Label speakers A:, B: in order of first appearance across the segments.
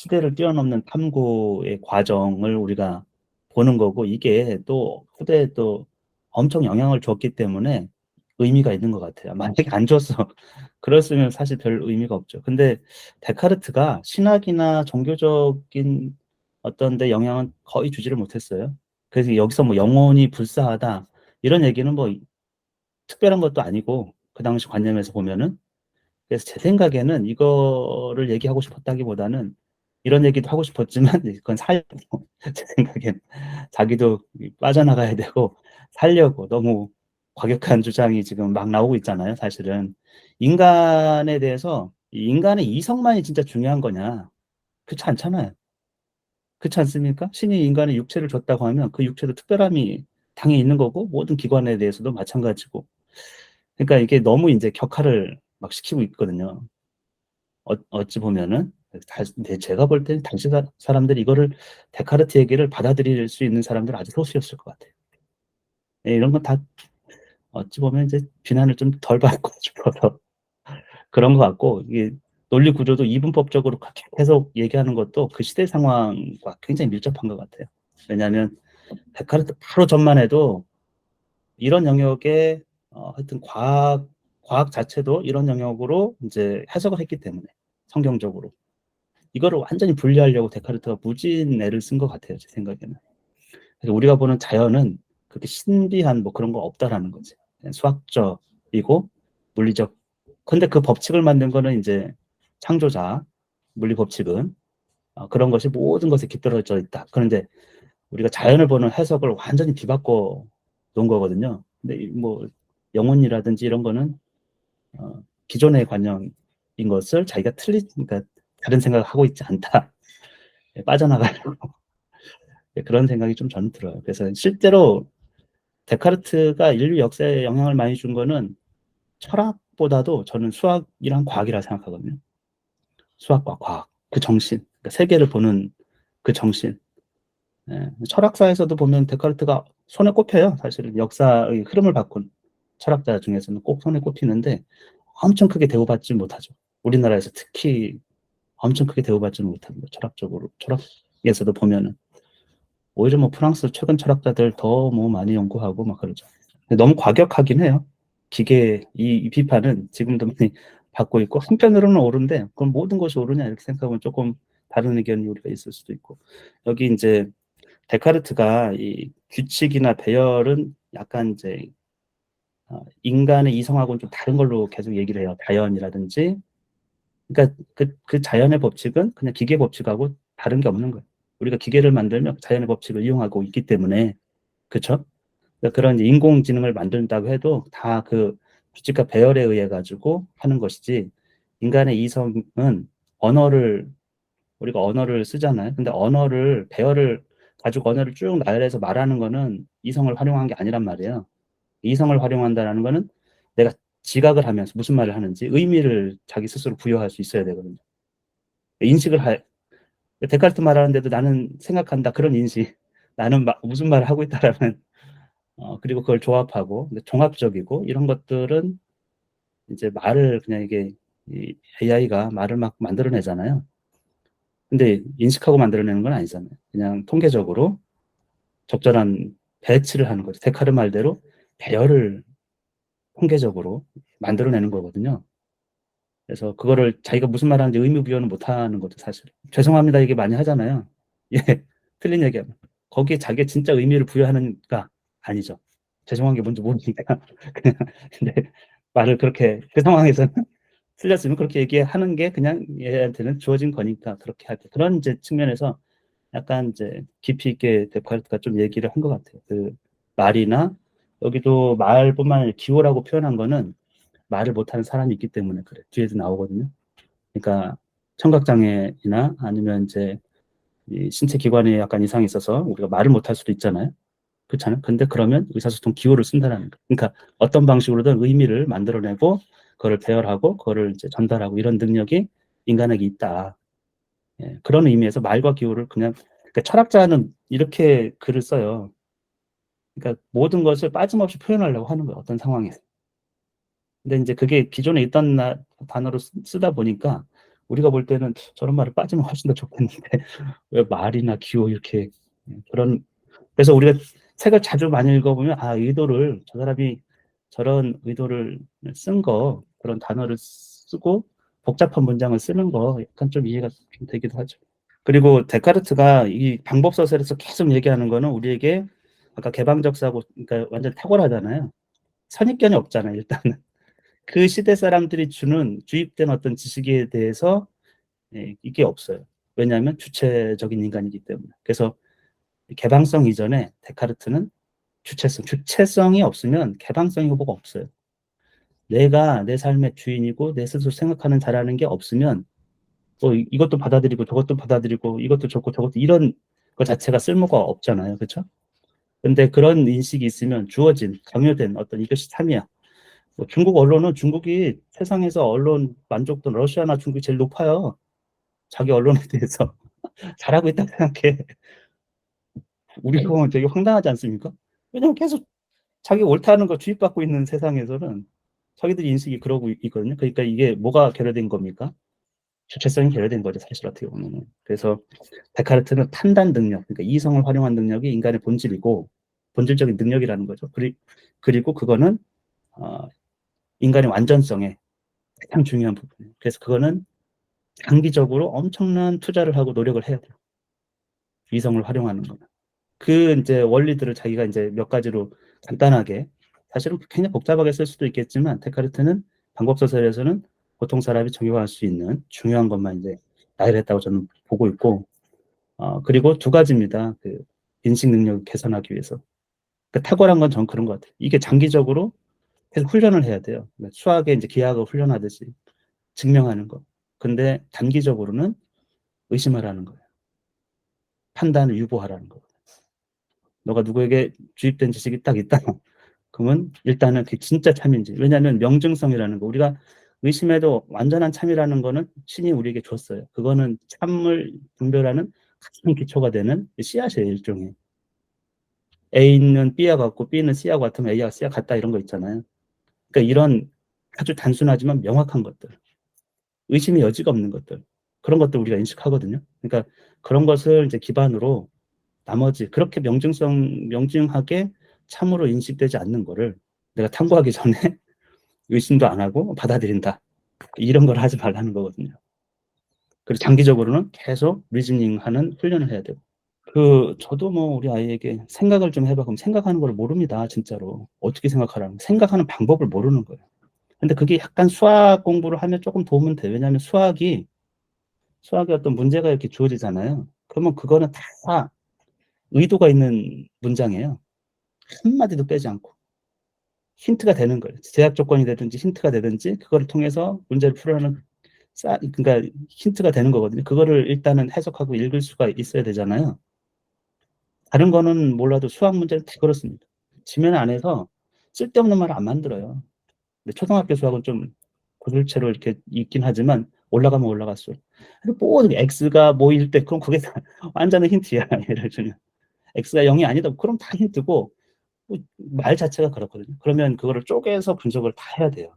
A: 시대를 뛰어넘는 탐구의 과정을 우리가 보는 거고, 이게 또 후대에 또 엄청 영향을 줬기 때문에 의미가 있는 것 같아요. 만약에 안 줬어 그랬으면 사실 별 의미가 없죠. 근데 데카르트가 신학이나 종교적인 어떤 데 영향은 거의 주지를 못했어요. 그래서 여기서 뭐 영혼이 불사하다 이런 얘기는 뭐 특별한 것도 아니고, 그 당시 관념에서 보면은. 그래서 제 생각에는 이거를 얘기하고 싶었다기보다는 이런 얘기도 하고 싶었지만 그건 살려고 제 생각엔 자기도 빠져나가야 되고 살려고 너무 과격한 주장이 지금 막 나오고 있잖아요. 사실은 인간에 대해서 인간의 이성만이 진짜 중요한 거냐? 그렇지 않잖아요. 그렇지 않습니까? 신이 인간의 육체를 줬다고 하면 그 육체도 특별함이 당연히 있는 거고, 모든 기관에 대해서도 마찬가지고. 그러니까 이게 너무 이제 격하를 막 시키고 있거든요. 어찌 보면은. 근데 제가 볼 때는 당시 사람들이 이거를, 데카르트 얘기를 받아들일 수 있는 사람들은 아주 소수였을 것 같아요. 예, 이런 건 다 어찌 보면 이제 비난을 좀 덜 받고 싶어서 그런 것 같고, 이게 논리 구조도 이분법적으로 그렇게 계속 얘기하는 것도 그 시대 상황과 굉장히 밀접한 것 같아요. 왜냐하면 데카르트 바로 전만 해도 이런 영역에 하여튼 과학 자체도 이런 영역으로 이제 해석을 했기 때문에, 성경적으로 이거를 완전히 분리하려고 데카르트가 무진 애를 쓴 것 같아요, 제 생각에는. 그래서 우리가 보는 자연은 그렇게 신비한 뭐 그런 거 없다라는 거지. 그냥 수학적이고 물리적. 근데 그 법칙을 만든 거는 이제 창조자, 물리 법칙은 그런 것이 모든 것에 깃들어져 있다. 그런데 우리가 자연을 보는 해석을 완전히 뒤바꿔 놓은 거거든요. 근데 뭐 영혼이라든지 이런 거는 기존의 관념인 것을 자기가 그러니까 다른 생각을 하고 있지 않다. 빠져나가려고. 그런 생각이 좀 저는 들어요. 그래서 실제로 데카르트가 인류 역사에 영향을 많이 준 거는 철학보다도 저는 수학이랑 과학이라 생각하거든요. 수학과 과학, 그 정신, 그러니까 세계를 보는 그 정신. 예, 철학사에서도 보면 데카르트가 손에 꼽혀요. 사실은 역사의 흐름을 바꾼 철학자 중에서는 꼭 손에 꼽히는데, 엄청 크게 대우받지 못하죠. 우리나라에서 특히 엄청 크게 대우받지는 못합니다. 철학적으로. 철학에서도 보면은 오히려 뭐 프랑스 최근 철학자들 더 뭐 많이 연구하고 막 그러죠. 근데 너무 과격하긴 해요. 기계 이 비판은 지금도 많이 받고 있고, 한편으로는 옳은데 그럼 모든 것이 옳으냐 이렇게 생각하면 조금 다른 의견이 우리가 있을 수도 있고. 여기 이제 데카르트가 이 규칙이나 배열은 약간 이제 인간의 이성하고는 좀 다른 걸로 계속 얘기를 해요. 자연이라든지. 그러니까 그 자연의 법칙은 그냥 기계 법칙하고 다른 게 없는 거예요. 우리가 기계를 만들면 자연의 법칙을 이용하고 있기 때문에. 그렇죠? 그러니까 그런 인공지능을 만든다고 해도 다 그 규칙과 배열에 의해 가지고 하는 것이지, 인간의 이성은 언어를, 우리가 언어를 쓰잖아요. 근데 언어를, 배열을 가지고 언어를 쭉 나열해서 말하는 거는 이성을 활용한 게 아니란 말이에요. 이성을 활용한다라는 거는 내가 지각을 하면서 무슨 말을 하는지 의미를 자기 스스로 부여할 수 있어야 되거든요. 인식을 데카르트 말하는데도 나는 생각한다, 그런 인식. 나는 무슨 말을 하고 있다라는, 그리고 그걸 조합하고 종합적이고 이런 것들은 이제 말을 그냥 이게 이 AI가 말을 막 만들어내잖아요. 근데 인식하고 만들어내는 건 아니잖아요. 그냥 통계적으로 적절한 배치를 하는 거죠. 데카르 말대로 배열을 통계적으로 만들어내는 거거든요. 그래서 그거를 자기가 무슨 말 하는지 의미 부여는 못 하는 거죠, 사실. 죄송합니다, 이게 많이 하잖아요. 예, 틀린 얘기하면. 거기에 자기가 진짜 의미를 부여하는가? 아니죠. 죄송한 게 뭔지 모르니까. 그냥, 근데 말을 그렇게, 그 상황에서는 틀렸으면 그렇게 얘기하는 게 그냥 얘한테는 주어진 거니까 그렇게 하죠. 그런 이제 측면에서 약간 이제 깊이 있게 데카르트가 좀 얘기를 한 것 같아요. 그 말이나, 여기도 말뿐만 아니라 기호라고 표현한 거는 말을 못하는 사람이 있기 때문에 그래. 뒤에도 나오거든요. 그러니까 청각장애나 아니면 이제 이 신체 기관에 약간 이상이 있어서 우리가 말을 못할 수도 있잖아요. 그렇잖아요. 근데 그러면 의사소통 기호를 쓴다는 거. 그러니까 어떤 방식으로든 의미를 만들어내고 그거를 배열하고 그거를 이제 전달하고 이런 능력이 인간에게 있다. 예, 그런 의미에서 말과 기호를 그냥, 그러니까 철학자는 이렇게 글을 써요. 그러니까 모든 것을 빠짐없이 표현하려고 하는 거예요. 어떤 상황에서. 근데 이제 그게 기존에 있던 단어로 쓰다 보니까 우리가 볼 때는 저런 말을 빠지면 훨씬 더 좋겠는데 왜 말이나 기호 이렇게 그런. 그래서 우리가 책을 자주 많이 읽어보면 의도를 저 사람이 저런 의도를 쓴 거, 그런 단어를 쓰고 복잡한 문장을 쓰는 거 약간 좀 이해가 좀 되기도 하죠. 그리고 데카르트가 이 방법서설에서 계속 얘기하는 거는 우리에게 아까 개방적 사고, 그러니까 완전 탁월하잖아요. 선입견이 없잖아요, 일단은. 그 시대 사람들이 주입된 어떤 지식에 대해서 이게 없어요. 왜냐하면 주체적인 인간이기 때문에. 그래서 개방성 이전에 데카르트는 주체성이 없으면 개방성이 뭐가 없어요. 내가 내 삶의 주인이고 내 스스로 생각하는 잘하는 게 없으면 뭐 이것도 받아들이고 저것도 받아들이고 이것도 좋고 저것도 이런 것 자체가 쓸모가 없잖아요. 그렇죠? 근데 그런 인식이 있으면 주어진 강요된 어떤 이것이 참이야. 뭐 중국 언론은 중국이 세상에서 언론 만족도 러시아나 중국이 제일 높아요. 자기 언론에 대해서 잘하고 있다고 생각해. 우리가 보면 되게 황당하지 않습니까? 왜냐면 계속 자기 옳다는 거 주입받고 있는 세상에서는 자기들이 인식이 그러고 있거든요. 그러니까 이게 뭐가 결여된 겁니까? 주체성이 결여된 거죠, 사실 어떻게 보면. 그래서 데카르트는 판단 능력, 그러니까 이성을 활용한 능력이 인간의 본질이고 본질적인 능력이라는 거죠. 그리고 그거는 어, 인간의 완전성에 가장 중요한 부분이에요. 그래서 그거는 장기적으로 엄청난 투자를 하고 노력을 해야 돼요. 이성을 활용하는 거는. 그 이제 원리들을 자기가 이제 몇 가지로 간단하게, 사실은 굉장히 복잡하게 쓸 수도 있겠지만 데카르트는 방법소설에서는 보통 사람이 적용할 수 있는 중요한 것만 이제 나열을 했다고 저는 보고 있고, 그리고 두 가지입니다. 그 인식 능력을 개선하기 위해서. 그 탁월한 건 전 그런 것 같아요. 이게 장기적으로 계속 훈련을 해야 돼요. 수학에 이제 기하학을 훈련하듯이 증명하는 거. 근데 단기적으로는 의심하라는 거예요. 판단을 유보하라는 거. 너가 누구에게 주입된 지식이 딱 있다. 그러면 일단은 그게 진짜 참인지. 왜냐하면 명증성이라는 거. 우리가 의심해도 완전한 참이라는 거는 신이 우리에게 줬어요. 그거는 참을 분별하는 가장 기초가 되는 씨앗이에요, 일종의. A는 B와 같고 B는 C와 같으면 A와 C와 같다 이런 거 있잖아요. 그러니까 이런 아주 단순하지만 명확한 것들, 의심의 여지가 없는 것들, 그런 것들 우리가 인식하거든요. 그러니까 그런 것을 이제 기반으로 나머지 그렇게 명증하게 참으로 인식되지 않는 거를 내가 탐구하기 전에 의심도 안 하고 받아들인다. 이런 걸 하지 말라는 거거든요. 그리고 장기적으로는 계속 리즈닝하는 훈련을 해야 되고. 저도 뭐 우리 아이에게 생각을 좀 해봐. 그럼 생각하는 걸 모릅니다. 진짜로. 어떻게 생각하라는 생각하는 방법을 모르는 거예요. 근데 그게 약간 수학 공부를 하면 조금 도움은 돼요. 왜냐하면 수학의 어떤 문제가 이렇게 주어지잖아요. 그러면 그거는 다 의도가 있는 문장이에요. 한마디도 빼지 않고. 힌트가 되는 거예요. 제약 조건이 되든지 힌트가 되든지 그거를 통해서 문제를 풀어내는 그러니까 힌트가 되는 거거든요. 그거를 일단은 해석하고 읽을 수가 있어야 되잖아요. 다른 거는 몰라도 수학 문제는 다 그렇습니다. 지면 안에서 쓸데없는 말을 안 만들어요. 근데 초등학교 수학은 좀 구술체로 이렇게 있긴 하지만 올라가면 올라갈수록. 뭐 x가 뭐일 때 그럼 그게 다 완전한 힌트야. 예를 들면 x가 0이 아니다. 그럼 다 힌트고 말 자체가 그렇거든요. 그러면 그거를 쪼개서 분석을 다 해야 돼요.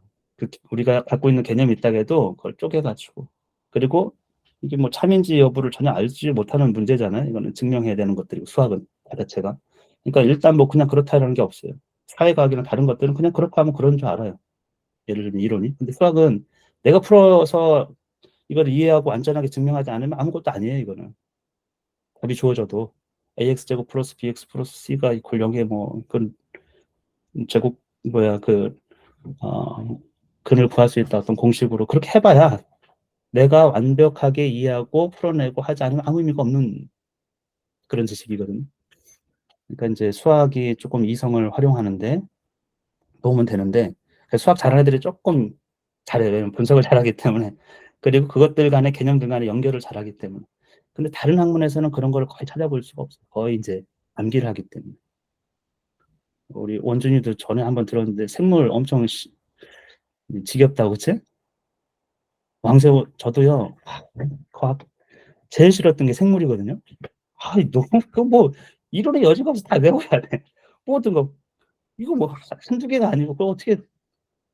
A: 우리가 갖고 있는 개념이 있다고 해도 그걸 쪼개가지고. 그리고 이게 뭐 참인지 여부를 전혀 알지 못하는 문제잖아요. 이거는 증명해야 되는 것들이고, 수학은 그 자체가. 그러니까 일단 뭐 그냥 그렇다라는 게 없어요. 사회과학이나 다른 것들은 그냥 그렇고 하면 그런 줄 알아요. 예를 들면 이론이. 근데 수학은 내가 풀어서 이걸 이해하고 안전하게 증명하지 않으면 아무것도 아니에요, 이거는. 답이 주어져도 ax제곱 플러스 bx 플러스 c가 이퀄 0에 뭐, 그건 제곱, 뭐야, 어, 근을 구할 수 있다. 어떤 공식으로. 그렇게 해봐야 내가 완벽하게 이해하고 풀어내고 하지 않으면 아무 의미가 없는 그런 지식이거든요. 그러니까 이제 수학이 조금 이성을 활용하는데 도움은 되는데, 수학 잘하는 애들이 조금 잘해요. 왜냐면 분석을 잘하기 때문에. 그리고 그것들 간의 개념들 간의 연결을 잘하기 때문에. 근데 다른 학문에서는 그런 걸 거의 찾아볼 수가 없어요. 거의 이제 암기를 하기 때문에. 우리 원준이도 전에 한번 들었는데 생물 엄청 지겹다고, 그치? 왕새우, 저도요, 과학, 제일 싫었던 게 생물이거든요. 너무, 이론의 여지가 없어. 다 외워야 돼. 모든 거. 이거 뭐, 한두 개가 아니고, 그걸 어떻게,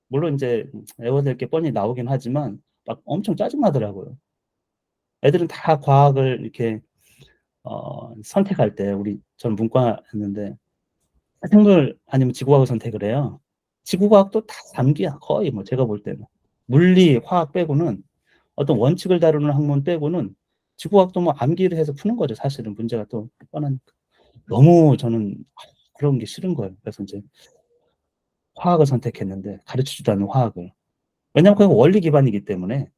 A: 물론 이제, 외워야 될 게 뻔히 나오긴 하지만, 막 엄청 짜증나더라고요. 애들은 다 과학을 이렇게 선택할 때 저는 문과였는데 생물 아니면 지구과학을 선택을 해요. 지구과학도 다 암기야. 거의 뭐 제가 볼 때는. 물리, 화학 빼고는 어떤 원칙을 다루는 학문 빼고는 지구과학도 뭐 암기를 해서 푸는 거죠. 사실은 문제가 또 뻔하니까. 너무 저는 그런 게 싫은 거예요. 그래서 이제 화학을 선택했는데 가르치지도 않는 화학을. 왜냐하면 그건 원리 기반이기 때문에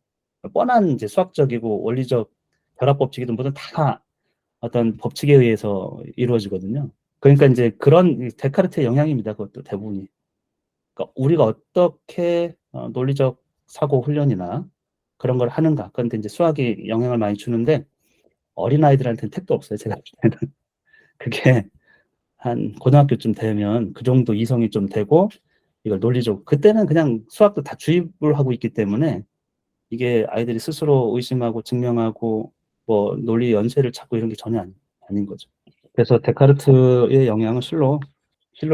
A: 뻔한 이제 수학적이고 원리적 결합 법칙이든 뭐든 다 어떤 법칙에 의해서 이루어지거든요. 그러니까 이제 그런 데카르트의 영향입니다. 그것도 대부분이. 그러니까 우리가 어떻게 논리적 사고 훈련이나 그런 걸 하는가. 그런데 이제 수학이 영향을 많이 주는데 어린아이들한테는 택도 없어요. 제가 볼 때는. 그게 한 고등학교쯤 되면 그 정도 이성이 좀 되고 이걸 논리적 그때는 그냥 수학도 다 주입을 하고 있기 때문에 이게 아이들이 스스로 의심하고 증명하고 뭐 논리 연쇄를 찾고 이런 게 전혀 아닌 거죠. 그래서 데카르트의 영향은 실로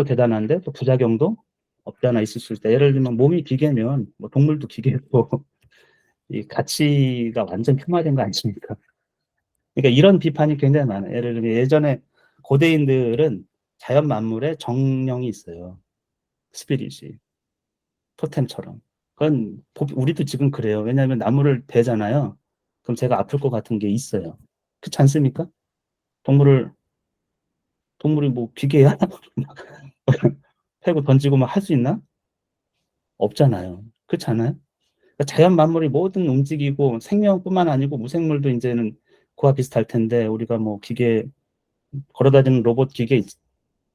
A: 대단한데 또 부작용도 없지 않아 있을 수 있다. 예를 들면 몸이 기계면 뭐 동물도 기계고 이 가치가 완전 폄하된 거 아니십니까? 그러니까 이런 비판이 굉장히 많아요. 예를 들면 예전에 고대인들은 자연 만물에 정령이 있어요. 스피릿이 토템처럼. 그건 우리도 지금 그래요. 왜냐하면 나무를 베잖아요. 그럼 제가 아플 것 같은 게 있어요. 그렇지 않습니까? 동물을 동물이 뭐 기계야? 패고 던지고 막 할 수 있나? 없잖아요. 그렇지 않아요? 그러니까 자연 만물이 모든 움직이고 생명뿐만 아니고 무생물도 이제는 그와 비슷할 텐데 우리가 뭐 기계 걸어다니는 로봇 기계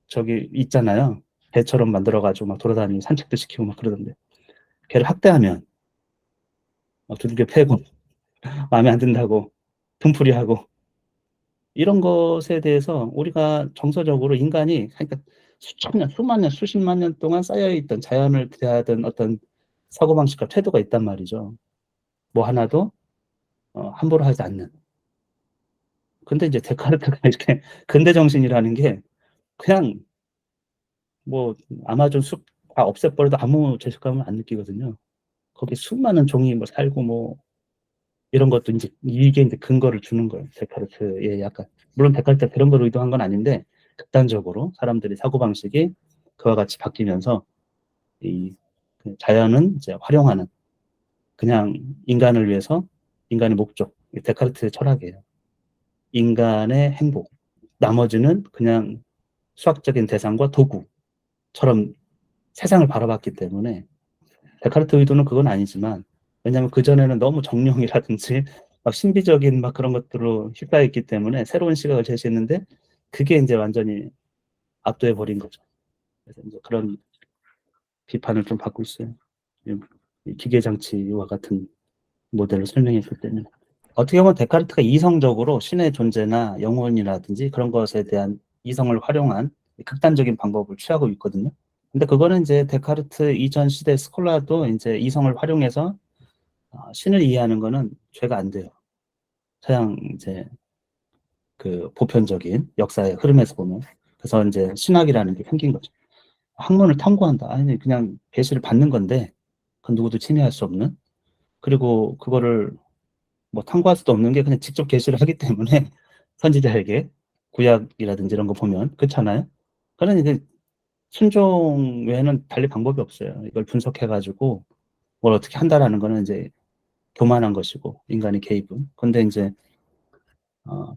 A: 저기 있잖아요. 배처럼 만들어가지고 막 돌아다니고 산책도 시키고 막 그러던데 걔를 학대하면 막 두들겨 패고 마음에 안 든다고 분풀이하고 이런 것에 대해서 우리가 정서적으로 인간이 그러니까 수천 년, 수만 년, 수십만 년 동안 쌓여있던 자연을 대하던 어떤 사고방식과 태도가 있단 말이죠. 뭐 하나도 함부로 하지 않는. 근데 이제 데카르트가 이렇게 근대 정신이라는 게 그냥 뭐 아마존 숲 다 없애버려도 아무 죄책감을 안 느끼거든요. 거기 수많은 종이 뭐 살고 뭐 이런 것도 이제 이게 이제 근거를 주는 거예요. 데카르트의 약간 물론 데카르트가 그런 걸 의도한 건 아닌데 극단적으로 사람들의 사고방식이 그와 같이 바뀌면서 이 자연은 이제 활용하는 그냥 인간을 위해서 인간의 목적 데카르트의 철학이에요. 인간의 행복 나머지는 그냥 수학적인 대상과 도구처럼 세상을 바라봤기 때문에 데카르트 의도는 그건 아니지만 왜냐하면 그전에는 너무 정령이라든지 막 신비적인 막 그런 것들로 휩싸였기 때문에 새로운 시각을 제시했는데 그게 이제 완전히 압도해 버린 거죠. 그래서 이제 그런 비판을 좀 받고 있어요. 이 기계 장치와 같은 모델을 설명했을 때는. 어떻게 보면 데카르트가 이성적으로 신의 존재나 영혼이라든지 그런 것에 대한 이성을 활용한 극단적인 방법을 취하고 있거든요. 근데 그거는 이제 데카르트 이전 시대 스콜라도 이제 이성을 활용해서 신을 이해하는 거는 죄가 안 돼요. 서양 이제 그 보편적인 역사의 흐름에서 보면. 그래서 이제 신학이라는 게 생긴 거죠. 학문을 탐구한다. 아니, 그냥 계시를 받는 건데, 그건 누구도 침해할 수 없는. 그리고 그거를 뭐 탐구할 수도 없는 게 그냥 직접 계시를 하기 때문에 선지자에게 구약이라든지 이런 거 보면 그렇잖아요. 그러니 이제 순종 외에는 달리 방법이 없어요. 이걸 분석해가지고 뭘 어떻게 한다라는 거는 이제 교만한 것이고 인간의 개입은. 근데 이제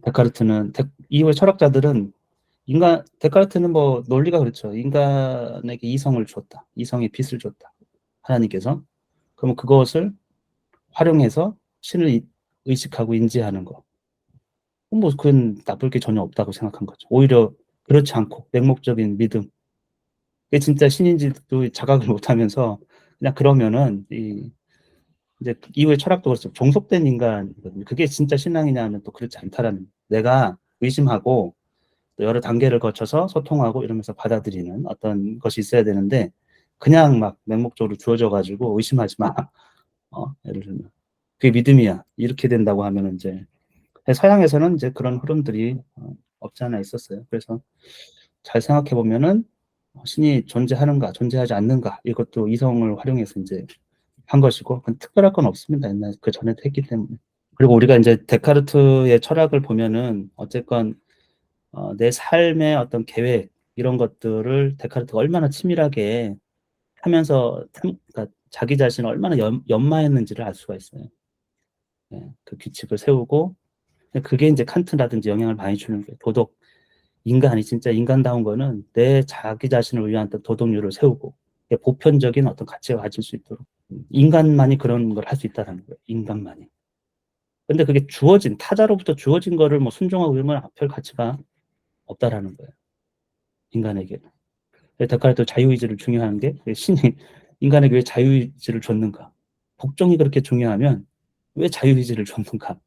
A: 데카르트는 이후의 철학자들은 데카르트는 뭐 논리가 그렇죠. 인간에게 이성을 줬다. 이성의 빛을 줬다. 하나님께서. 그러면 그것을 활용해서 신을 의식하고 인지하는 거. 뭐 그건 나쁠 게 전혀 없다고 생각한 거죠. 오히려 그렇지 않고 맹목적인 믿음. 이게 진짜 신인지도 자각을 못하면서 그냥 그러면은 이제 이후의 철학도 그렇죠. 종속된 인간이거든요. 그게 진짜 신앙이냐 하면 또 그렇지 않다라는. 내가 의심하고 또 여러 단계를 거쳐서 소통하고 이러면서 받아들이는 어떤 것이 있어야 되는데 그냥 막 맹목적으로 주어져 가지고 의심하지 마. 예를 들면 그게 믿음이야. 이렇게 된다고 하면은 이제 서양에서는 이제 그런 흐름들이 없지 않아 있었어요. 그래서 잘 생각해 보면은 신이 존재하는가, 존재하지 않는가 이것도 이성을 활용해서 이제 한 것이고 특별할 건 없습니다. 옛날 그 전에도 했기 때문에. 그리고 우리가 이제 데카르트의 철학을 보면은 어쨌건 내 삶의 어떤 계획 이런 것들을 데카르트가 얼마나 치밀하게 하면서 그러니까 자기 자신을 얼마나 연마했는지를 알 수가 있어요. 예, 그 규칙을 세우고 그게 이제 칸트라든지 영향을 많이 주는 거예요. 도덕 인간이 진짜 인간다운 거는 내 자기 자신을 위한 어떤 도덕률을 세우고 보편적인 어떤 가치가 가질 수 있도록 인간만이 그런 걸 할 수 있다는 거예요. 인간만이. 근데 그게 주어진 타자로부터 주어진 거를 뭐 순종하고 이러면 별 가치가 없다라는 거예요. 인간에게. 데카르트 자유의지를 중요한 게 신이 인간에게 왜 자유의지를 줬는가? 복종이 그렇게 중요하면 왜 자유의지를 줬는가?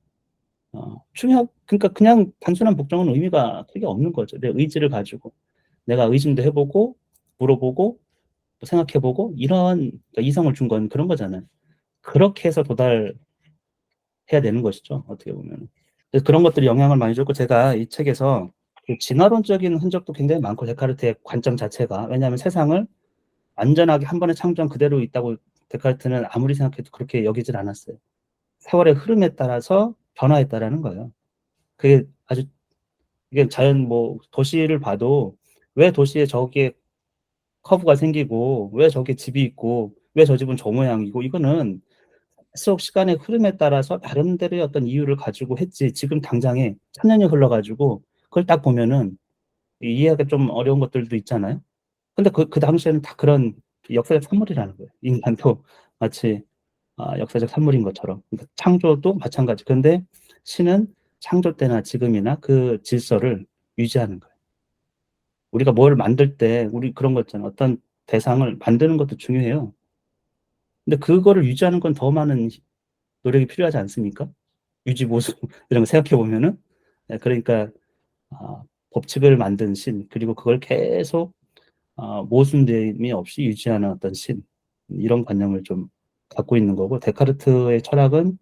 A: 그러니까 그냥 단순한 복종은 의미가 크게 없는 거죠. 내 의지를 가지고 내가 의심도 해보고 물어보고 생각해보고 이런 그러니까 이성을 준 건 그런 거잖아요. 그렇게 해서 도달해야 되는 것이죠. 어떻게 보면. 그래서 그런 것들이 영향을 많이 줬고 제가 이 책에서 그 진화론적인 흔적도 굉장히 많고 데카르트의 관점 자체가 왜냐하면 세상을 완전하게 한 번에 창조한 그대로 있다고 데카르트는 아무리 생각해도 그렇게 여기질 않았어요. 세월의 흐름에 따라서 변화했다라는 거예요. 그게 아주 이게 자연 뭐 도시를 봐도 왜 도시에 저기에 커브가 생기고 왜 저게 집이 있고 왜 저 집은 저 모양이고 이거는 속 시간의 흐름에 따라서 나름대로의 어떤 이유를 가지고 했지 지금 당장에 천년이 흘러가지고 그걸 딱 보면은 이해하기 좀 어려운 것들도 있잖아요. 근데 그 당시에는 다 그런 역사적 산물이라는 거예요. 인간도 마치 역사적 산물인 것처럼. 그러니까 창조도 마찬가지. 근데 신은 창조 때나 지금이나 그 질서를 유지하는 거예요. 우리가 뭘 만들 때 우리 그런 거 있잖아요. 어떤 대상을 만드는 것도 중요해요. 근데 그거를 유지하는 건 더 많은 노력이 필요하지 않습니까? 유지 보수 이런 거 생각해 보면은 네, 그러니까 아, 법칙을 만든 신 그리고 그걸 계속 모순됨이 없이 유지하는 어떤 신 이런 관념을 좀 갖고 있는 거고 데카르트의 철학은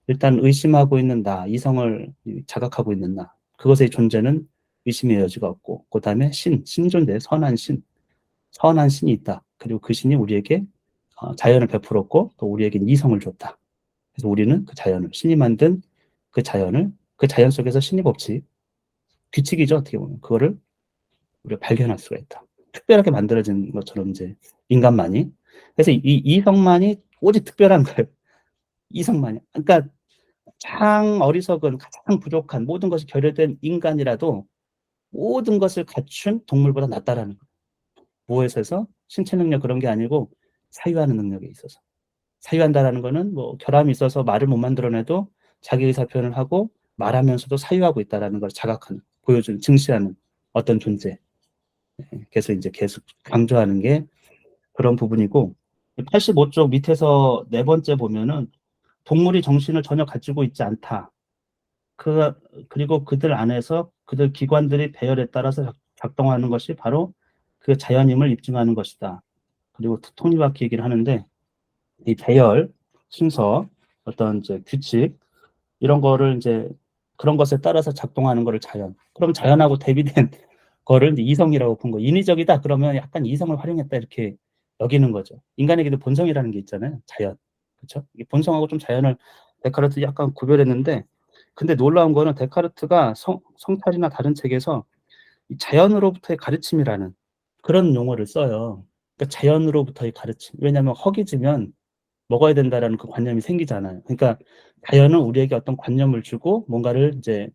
A: 일단 의심하고 있는 나 이성을 자각하고 있는 나 그것의 존재는 의심의 여지가 없고 그 다음에 신존재 선한 신이 있다 그리고 그 신이 우리에게 자연을 베풀었고 또 우리에게 이성을 줬다 그래서 우리는 그 자연을 신이 만든 그 자연 속에서 신의 법칙 규칙이죠 어떻게 보면 그거를 우리가 발견할 수가 있다. 특별하게 만들어진 것처럼 이제 인간만이 그래서 이 이성만이 오직 특별한 거예요. 이성만이. 그러니까 가장 어리석은 가장 부족한 모든 것이 결여된 인간이라도 모든 것을 갖춘 동물보다 낫다라는 거예요. 무엇에 있어서 신체 능력 그런 게 아니고 사유하는 능력에 있어서. 사유한다라는 거는 뭐 결함이 있어서 말을 못 만들어내도 자기 의사 표현을 하고 말하면서도 사유하고 있다라는 걸 자각하는, 보여주는, 증시하는 어떤 존재. 그래서 이제 계속 강조하는 게 그런 부분이고 85쪽 밑에서 네 번째 보면은 동물이 정신을 전혀 가지고 있지 않다. 그리고 그들 안에서 그들 기관들이 배열에 따라서 작동하는 것이 바로 그 자연임을 입증하는 것이다. 그리고 톱니바퀴 얘기를 하는데 이 배열, 순서, 어떤 이제 규칙 이런 거를 이제 그런 것에 따라서 작동하는 거를 자연. 그럼 자연하고 대비된 거를 이제 이성이라고 본 거. 인위적이다 그러면 약간 이성을 활용했다 이렇게 여기는 거죠. 인간에게도 본성이라는 게 있잖아요. 자연. 그렇죠? 이 본성하고 좀 자연을 데카르트 약간 구별했는데 근데 놀라운 거는 데카르트가 성찰이나 다른 책에서 이 자연으로부터의 가르침이라는 그런 용어를 써요. 그러니까 자연으로부터의 가르침. 왜냐하면 허기지면 먹어야 된다라는 그 관념이 생기잖아요. 그러니까 자연은 우리에게 어떤 관념을 주고 뭔가를 이제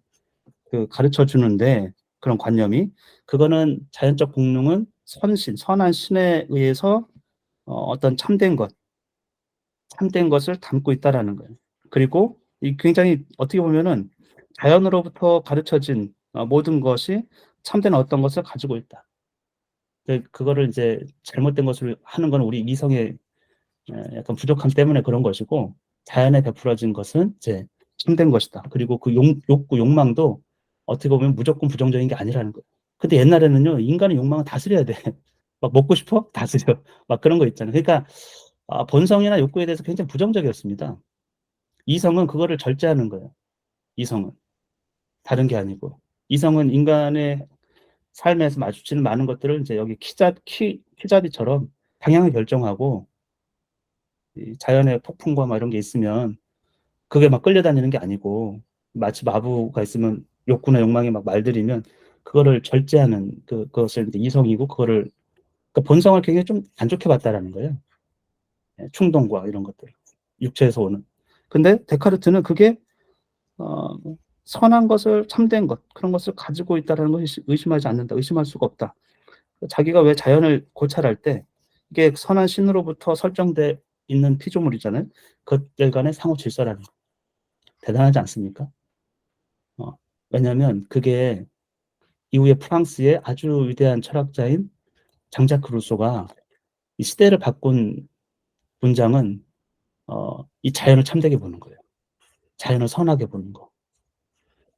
A: 그 가르쳐 주는데 그런 관념이 그거는 자연적 본능은 선한 신에 의해서 어떤 참된 것을 담고 있다라는 거예요. 그리고 이 굉장히 어떻게 보면은 자연으로부터 가르쳐진 모든 것이 참된 어떤 것을 가지고 있다. 그거를 이제 잘못된 것을 하는 건 우리 이성의 약간 부족함 때문에 그런 것이고 자연에 베풀어진 것은 이제 참된 것이다. 그리고 그 욕구, 욕망도 어떻게 보면 무조건 부정적인 게 아니라는 거예요. 근데 옛날에는요, 인간의 욕망은 다스려야 돼. 막 먹고 싶어? 다스려. 막 그런 거 있잖아요. 그러니까 본성이나 욕구에 대해서 굉장히 부정적이었습니다. 이성은 그거를 절제하는 거예요. 이성은. 다른 게 아니고. 이성은 인간의 삶에서 마주치는 많은 것들을 이제 여기 키자리처럼 방향을 결정하고 자연의 폭풍과 막 이런 게 있으면 그게 막 끌려다니는 게 아니고 마치 마부가 있으면 욕구나 욕망이 막 말들이면 그거를 절제하는 그것을 이제 이성이고 그거를 그러니까 본성을 굉장히 좀 안 좋게 봤다라는 거예요. 예, 충동과 이런 것들 육체에서 오는. 근데 데카르트는 그게 어, 선한 것을 참된 것 그런 것을 가지고 있다라는 것을 의심하지 않는다. 의심할 수가 없다. 자기가 왜 자연을 고찰할 때 이게 선한 신으로부터 설정돼 있는 피조물이잖아요. 그것들 간의 상호 질서라는 거. 대단하지 않습니까? 어, 왜냐하면 그게 이후에 프랑스의 아주 위대한 철학자인 장자크 루소가 이 시대를 바꾼 문장은 이 자연을 참되게 보는 거예요. 자연을 선하게 보는 거.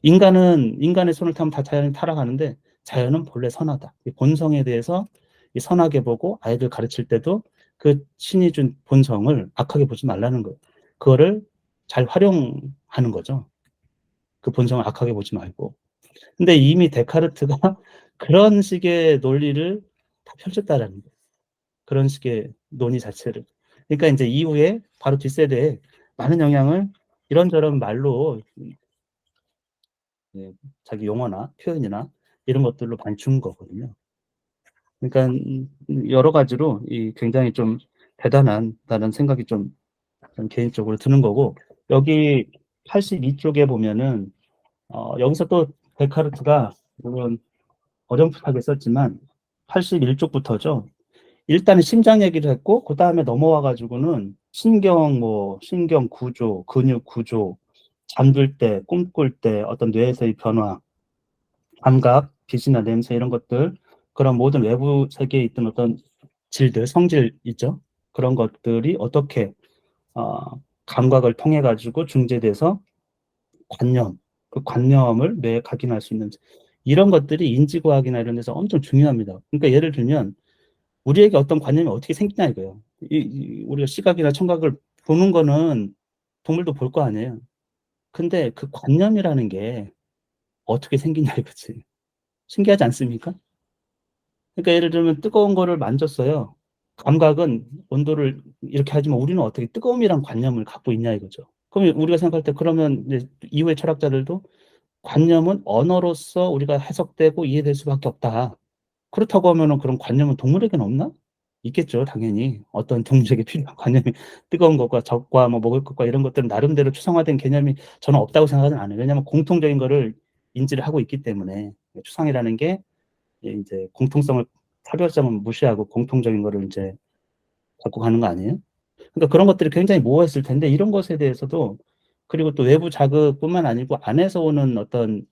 A: 인간은 인간의 손을 타면 다 자연이 타락하는데 자연은 본래 선하다. 이 본성에 대해서 이 선하게 보고 아이들 가르칠 때도 그 신이 준 본성을 악하게 보지 말라는 거예요. 그거를 잘 활용하는 거죠. 그 본성을 악하게 보지 말고. 근데 이미 데카르트가 그런 식의 논리를 다 펼쳤다라는 거예요. 그런 식의 논의 자체를. 그러니까 이제 이후에 바로 뒷세대에 많은 영향을 이런저런 말로 예, 자기 용어나 표현이나 이런 것들로 많이 준 거거든요. 그러니까 여러 가지로 이 굉장히 좀 대단하다는 생각이 좀 개인적으로 드는 거고 여기 82쪽에 보면은 여기서 또 데카르트가 물론 어렴풋하게 썼지만 81쪽부터죠. 일단은 심장 얘기를 했고 그 다음에 넘어와 가지고는 신경 뭐 신경 구조, 근육 구조, 잠들 때, 꿈꿀 때 어떤 뇌에서의 변화, 감각, 빛이나 냄새 이런 것들 그런 모든 외부 세계에 있던 어떤 질들, 성질 있죠. 그런 것들이 어떻게 어, 감각을 통해 가지고 중재돼서 관념, 그 관념을 뇌에 각인할 수 있는지 이런 것들이 인지과학이나 이런 데서 엄청 중요합니다. 그러니까 예를 들면 우리에게 어떤 관념이 어떻게 생기냐 이거예요. 우리가 시각이나 청각을 보는 거는 동물도 볼 거 아니에요. 근데 그 관념이라는 게 어떻게 생기냐 이거지. 신기하지 않습니까? 그러니까 예를 들면 뜨거운 거를 만졌어요. 감각은 온도를 이렇게 하지만 우리는 어떻게 뜨거움이란 관념을 갖고 있냐 이거죠. 그럼 우리가 생각할 때 그러면 이제 이후의 철학자들도 관념은 언어로서 우리가 해석되고 이해될 수밖에 없다. 그렇다고 하면은 그런 관념은 동물에게는 없나? 있겠죠, 당연히. 어떤 동물에게 필요한 관념이 뜨거운 것과 적과 뭐 먹을 것과 이런 것들은 나름대로 추상화된 개념이 저는 없다고 생각은 안 해요. 왜냐하면 공통적인 거를 인지를 하고 있기 때문에 추상이라는 게 이제 공통성을 차별점을 무시하고 공통적인 거를 이제 갖고 가는 거 아니에요? 그러니까 그런 것들이 굉장히 모호했을 텐데 이런 것에 대해서도 그리고 또 외부 자극뿐만 아니고 안에서 오는 어떤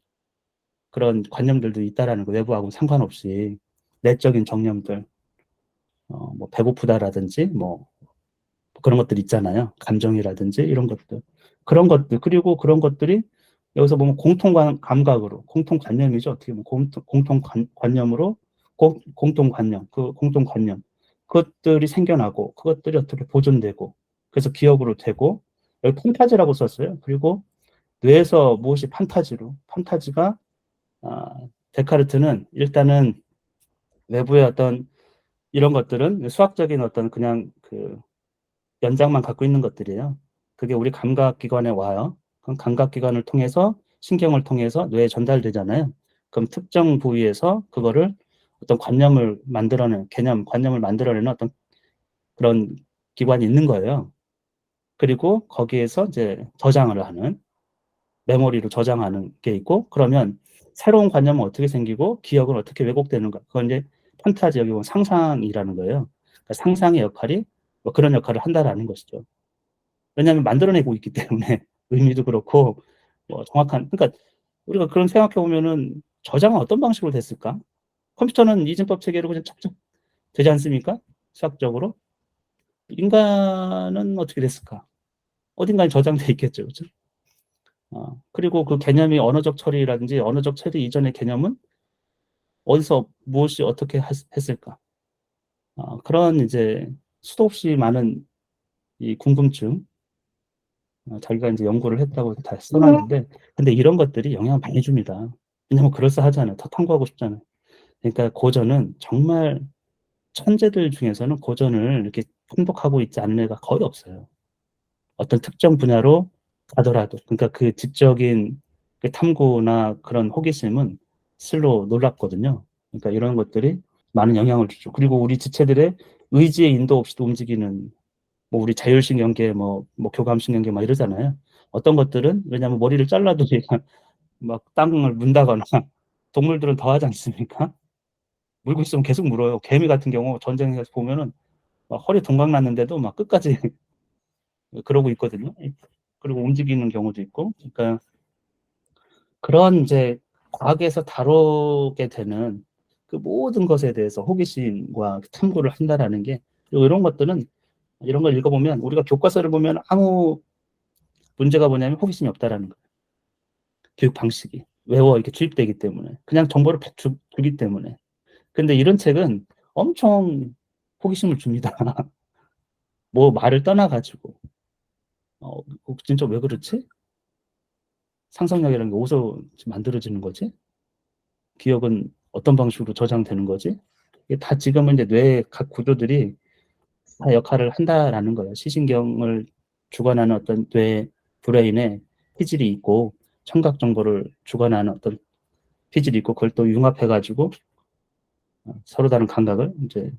A: 그런 관념들도 있다라는 거 외부하고 상관없이 내적인 정념들 뭐 배고프다라든지 뭐 그런 것들 있잖아요. 감정이라든지 이런 것들. 그런 것들 그리고 그런 것들이 여기서 보면 공통 감각으로 공통 관념이죠. 어떻게 보면 공통 관념으로 공통 관념 그 공통 관념 그것들이 생겨나고 그것들이 어떻게 보존되고 그래서 기억으로 되고 여기 판타지라고 썼어요. 그리고 뇌에서 무엇이 판타지로 판타지가 아, 데카르트는 일단은 외부의 어떤 이런 것들은 수학적인 어떤 그냥 그 연장만 갖고 있는 것들이에요. 그게 우리 감각기관에 와요. 그럼 감각기관을 통해서 신경을 통해서 뇌에 전달되잖아요. 그럼 특정 부위에서 그거를 어떤 관념을 만들어내는 개념, 관념을 만들어내는 어떤 그런 기관이 있는 거예요. 그리고 거기에서 이제 저장을 하는 메모리로 저장하는 게 있고 그러면 새로운 관념은 어떻게 생기고 기억은 어떻게 왜곡되는가. 그건 이제 판타지 여기 보면 상상이라는 거예요. 그러니까 상상의 역할이 뭐 그런 역할을 한다라는 것이죠. 왜냐하면 만들어내고 있기 때문에 의미도 그렇고 뭐 정확한 그러니까 우리가 그런 생각해 보면은 저장은 어떤 방식으로 됐을까? 컴퓨터는 이진법 체계로 그냥 척척 되지 않습니까? 수학적으로 인간은 어떻게 됐을까? 어딘가에 저장돼 있겠죠, 그렇죠? 그리고 그 개념이 언어적 처리라든지 언어적 처리 이전의 개념은 어디서 무엇이 어떻게 했을까? 그런 이제 수도 없이 많은 이 궁금증 자기가 이제 연구를 했다고 다 써놨는데 근데 이런 것들이 영향을 많이 줍니다. 왜냐면 그럴싸하잖아요. 더 탐구하고 싶잖아요. 그러니까 고전은 정말 천재들 중에서는 고전을 이렇게 통독하고 있지 않은 애가 거의 없어요. 어떤 특정 분야로 가더라도. 그러니까 그 지적인 그 탐구나 그런 호기심은 스스로 놀랍거든요. 그러니까 이런 것들이 많은 영향을 주죠. 그리고 우리 지체들의 의지의 인도 없이도 움직이는, 뭐 우리 자율신경계, 뭐 교감신경계 막 이러잖아요. 어떤 것들은 왜냐하면 머리를 잘라도 얘가 막 땅을 문다거나, 동물들은 더 하지 않습니까? 물고 있으면 계속 물어요. 개미 같은 경우 전쟁에서 보면은 막 허리 동강 났는데도 막 끝까지 그러고 있거든요. 그리고 움직이는 경우도 있고. 그러니까 그런 이제 과학에서 다루게 되는 그 모든 것에 대해서 호기심과 탐구를 한다라는 게, 그리고 이런 것들은, 이런 걸 읽어보면 우리가 교과서를 보면 아무 문제가 뭐냐면 호기심이 없다라는 거예요. 교육 방식이 외워 이렇게 주입되기 때문에, 그냥 정보를 팍 주기 때문에. 근데 이런 책은 엄청 호기심을 줍니다. 뭐 말을 떠나가지고, 어, 진짜 왜 그렇지? 상상력이라는 게 어디서 만들어지는 거지? 기억은 어떤 방식으로 저장되는 거지? 이게 다 지금은 이제 뇌의 각 구조들이 다 역할을 한다라는 거예요. 시신경을 주관하는 어떤 뇌 브레인에 피질이 있고, 청각 정보를 주관하는 어떤 피질이 있고, 그걸 또 융합해가지고 서로 다른 감각을 이제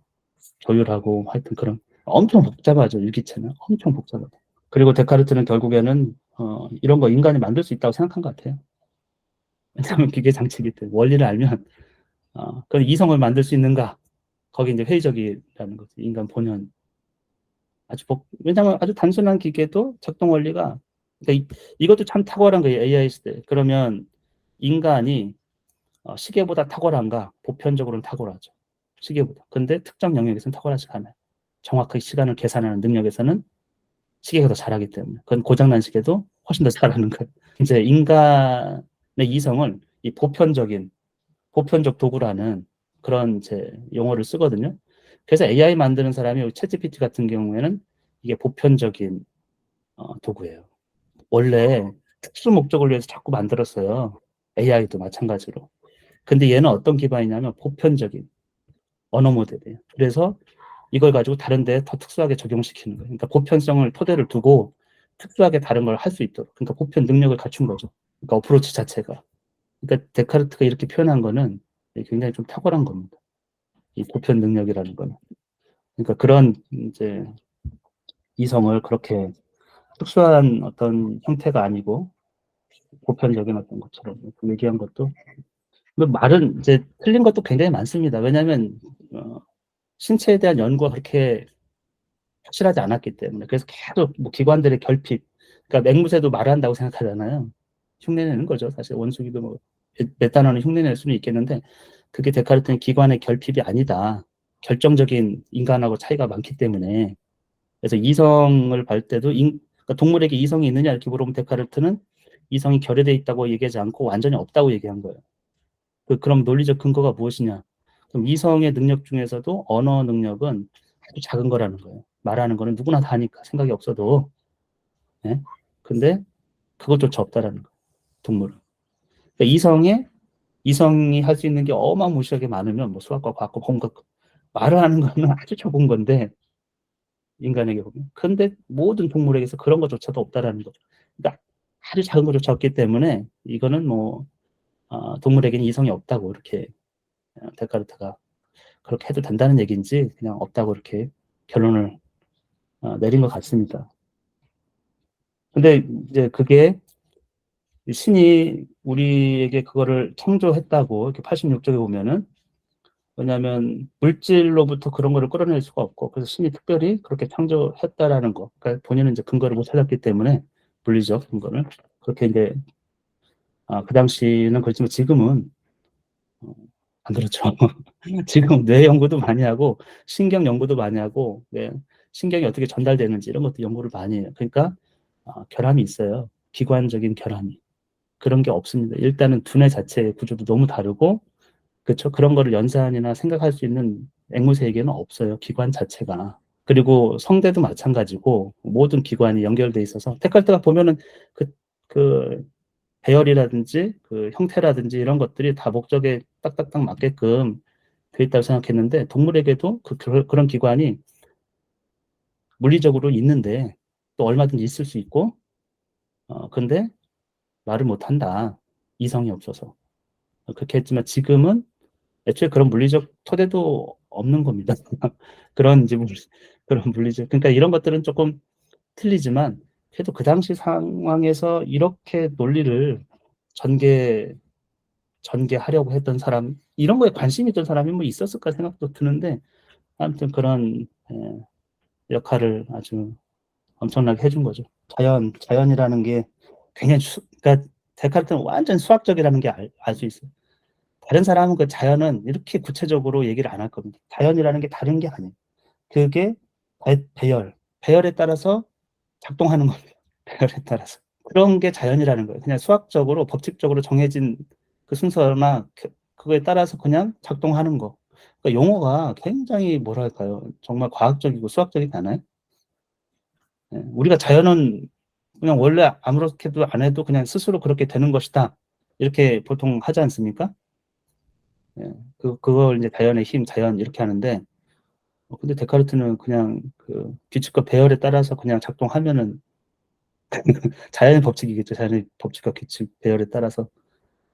A: 조율하고, 하여튼 그런 엄청 복잡하죠. 유기체는 엄청 복잡하죠. 그리고 데카르트는 결국에는 이런 거 인간이 만들 수 있다고 생각한 것 같아요. 왜냐하면 기계 장치이기 때문에 원리를 알면, 그 이성을 만들 수 있는가? 거기 이제 회의적이라는 거지. 인간 본연 왜냐하면 아주 단순한 기계도 작동 원리가, 그러니까 이것도 참 탁월한 거예요. AI 시대. 그러면 인간이 시계보다 탁월한가? 보편적으로는 탁월하죠. 시계보다. 근데 특정 영역에서는 탁월하지 않아요. 정확하게 시간을 계산하는 능력에서는 시계가 더 잘하기 때문에. 그건 고장난 시계도 훨씬 더 잘하는 거예요. 이제 인간의 이성을 이 보편적 도구라는 그런 이제 용어를 쓰거든요. 그래서 AI 만드는 사람이 챗GPT 같은 경우에는 이게 보편적인 도구예요. 원래 특수 목적을 위해서 자꾸 만들었어요. AI도 마찬가지로. 근데 얘는 어떤 기반이냐면 보편적인 언어 모델이에요. 그래서 이걸 가지고 다른 데 더 특수하게 적용시키는 거예요. 그러니까 보편성을 토대를 두고 특수하게 다른 걸 할 수 있도록. 그러니까 보편 능력을 갖춘 거죠. 그러니까 어프로치 자체가. 그러니까 데카르트가 이렇게 표현한 거는 굉장히 좀 탁월한 겁니다. 이 보편 능력이라는 거는. 그러니까 그런 이제 이성을 그렇게 특수한 어떤 형태가 아니고 보편적인 어떤 것처럼 얘기한 것도, 말은 이제 틀린 것도 굉장히 많습니다. 왜냐하면 신체에 대한 연구가 그렇게 확실하지 않았기 때문에. 그래서 계속 뭐 기관들의 결핍, 그러니까 맹무새도 말을 한다고 생각하잖아요. 흉내내는 거죠. 사실 원숭이도 뭐 몇 단어는 흉내낼 수는 있겠는데, 그게 데카르트는 기관의 결핍이 아니다. 결정적인 인간하고 차이가 많기 때문에. 그래서 이성을 볼 때도 그러니까 동물에게 이성이 있느냐 이렇게 물어보면 데카르트는 이성이 결여돼 있다고 얘기하지 않고 완전히 없다고 얘기한 거예요. 그럼 논리적 근거가 무엇이냐? 그럼 이성의 능력 중에서도 언어 능력은 아주 작은 거라는 거예요. 말하는 거는 누구나 다 하니까 생각이 없어도. 예? 근데 그것조차 없다라는 거예요. 동물은. 그러니까 이성이 할 수 있는 게 어마무시하게 많으면 뭐 수학과 과학과 공학, 말을 하는 거는 아주 적은 건데 인간에게 보면. 근데 모든 동물에게서 그런 것조차도 없다라는 거죠. 그러니까 아주 작은 것조차 없기 때문에 이거는 뭐 동물에게는 이성이 없다고 이렇게 데카르트가 그렇게 해도 된다는 얘기인지 그냥 없다고 이렇게 결론을 내린 것 같습니다. 근데 이제 그게 신이 우리에게 그거를 창조했다고 이렇게 86쪽에 보면은, 왜냐하면 물질로부터 그런 거를 끌어낼 수가 없고, 그래서 신이 특별히 그렇게 창조했다라는 거. 그러니까 본인은 이제 근거를 못 찾았기 때문에 물리적 근거를 그렇게 이제 그 당시는 그렇지만 지금은 어, 안 그렇죠. 지금 뇌 연구도 많이 하고 신경 연구도 많이 하고, 네, 신경이 어떻게 전달되는지 이런 것도 연구를 많이 해요. 그러니까 결함이 있어요. 기관적인 결함이. 그런 게 없습니다. 일단은 두뇌 자체의 구조도 너무 다르고, 그렇죠. 그런 거를 연산이나 생각할 수 있는 앵무새에게는 없어요. 기관 자체가. 그리고 성대도 마찬가지고 모든 기관이 연결돼 있어서 데카르트가 보면은 그, 그 배열이라든지 그 형태라든지 이런 것들이 다 목적에 딱딱딱 맞게끔 돼 있다고 생각했는데, 동물에게도 그런 기관이 물리적으로 있는데 또 얼마든지 있을 수 있고, 근데 말을 못한다. 이성이 없어서. 그렇게 했지만 지금은 애초에 그런 물리적 토대도 없는 겁니다. 그런 이제 그런 물리적 그러니까 이런 것들은 조금 틀리지만 그래도 그 당시 상황에서 이렇게 논리를 전개 전개하려고 했던 사람 이런 거에 관심이 있던 사람이 뭐 있었을까 생각도 드는데 아무튼 그런 역할을 아주 엄청나게 해준 거죠. 자연이라는 게 굉장히 그러니까 데카르트는 완전 수학적이라는 게 알 수 있어요. 다른 사람은 그 자연은 이렇게 구체적으로 얘기를 안 할 겁니다. 자연이라는 게 다른 게 아니에요. 그게 배열에 따라서 작동하는 겁니다. 배열에 따라서. 그런 게 자연이라는 거예요. 그냥 수학적으로 법칙적으로 정해진 그 순서나 그거에 따라서 그냥 작동하는 거. 그러니까 용어가 굉장히 뭐랄까요? 정말 과학적이고 수학적이지 않아요? 예, 우리가 자연은 그냥 원래 아무렇게도 안 해도 그냥 스스로 그렇게 되는 것이다. 이렇게 보통 하지 않습니까? 예, 그걸 이제 자연의 힘, 자연 이렇게 하는데, 근데 데카르트는 그냥 그 규칙과 배열에 따라서 그냥 작동하면은 자연의 법칙이겠죠. 자연의 법칙과 규칙, 배열에 따라서.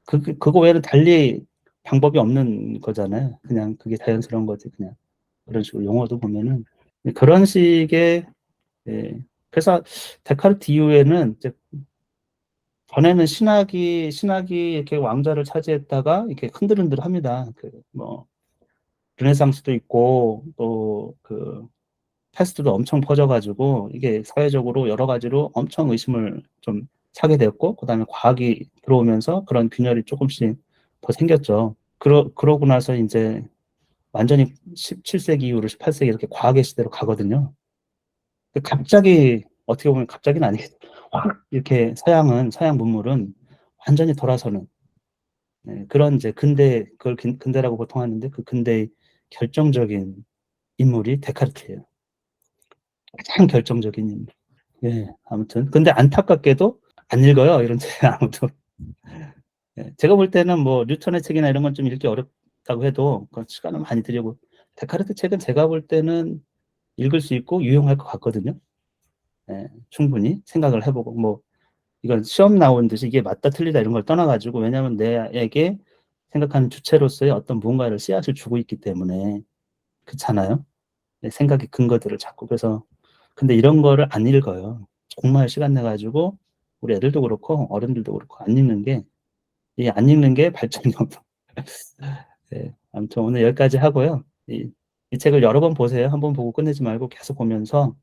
A: 그거 외에는 달리 방법이 없는 거잖아요. 그냥 그게 자연스러운 거지, 그냥. 그런 식으로 용어도 보면은. 그런 식의, 예. 그래서 데카르트 이후에는 이제 전에는 신학이 이렇게 왕좌를 차지했다가 이렇게 흔들흔들 합니다. 뭐, 르네상스도 있고, 또 패스트도 엄청 퍼져가지고, 이게 사회적으로 여러 가지로 엄청 의심을 좀 사게 되었고, 그 다음에 과학이 들어오면서 그런 균열이 조금씩 더 생겼죠. 그러고 나서 이제 완전히 17세기 이후로 18세기 이렇게 과학의 시대로 가거든요. 갑자기, 어떻게 보면 갑자기는 아니겠죠. 확 이렇게 서양 문물은 완전히 돌아서는 네, 그런 이제 그걸 근대라고 보통 하는데 그 근대의 결정적인 인물이 데카르트예요. 가장 결정적인 인물. 예, 아무튼 근데 안타깝게도 안 읽어요. 이런 책 아무도. 예, 제가 볼 때는 뭐 뉴턴의 책이나 이런 건 좀 읽기 어렵다고 해도 그 시간을 많이 들이고 데카르트 책은 제가 볼 때는 읽을 수 있고 유용할 것 같거든요. 예, 충분히 생각을 해보고 뭐 이건 시험 나온 듯이 이게 맞다 틀리다 이런 걸 떠나가지고 왜냐하면 내에게 생각하는 주체로서의 어떤 무언가를 씨앗을 주고 있기 때문에 그렇잖아요. 내 생각의 근거들을 찾고 그래서 근데 이런 거를 안 읽어요. 정말 시간 내 가지고 우리 애들도 그렇고 어른들도 그렇고 안 읽는 게 이 안 읽는 게 발전이 없어. 네, 아무튼 오늘 여기까지 하고요. 이 책을 여러 번 보세요. 한 번 보고 끝내지 말고 계속 보면서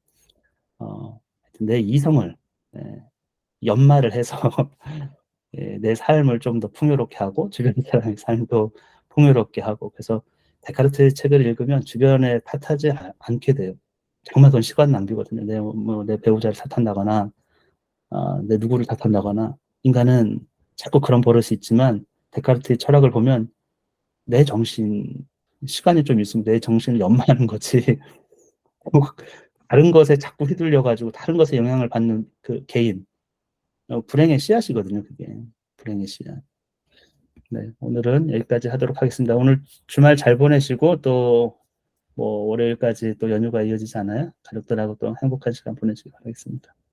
A: 내 이성을 예, 연마를 해서 예, 내 삶을 좀 더 풍요롭게 하고 주변 사람의 삶도 풍요롭게 하고 그래서 데카르트 책을 읽으면 주변에 탓하지 않게 돼요. 정말 그건 시간 낭비거든요. 내 배우자를 탓한다거나 내 누구를 탓한다거나 인간은 자꾸 그런 버릇이 있지만 데카르트의 철학을 보면 내 정신 시간이 좀 있으면 내 정신을 연마하는 거지 다른 것에 자꾸 휘둘려 가지고 다른 것에 영향을 받는 그 개인 불행의 씨앗이거든요. 그게 불행의 씨앗. 네, 오늘은 여기까지 하도록 하겠습니다. 오늘 주말 잘 보내시고 또 뭐 월요일까지 또 연휴가 이어지잖아요. 가족들하고 또 행복한 시간 보내시기 바라겠습니다.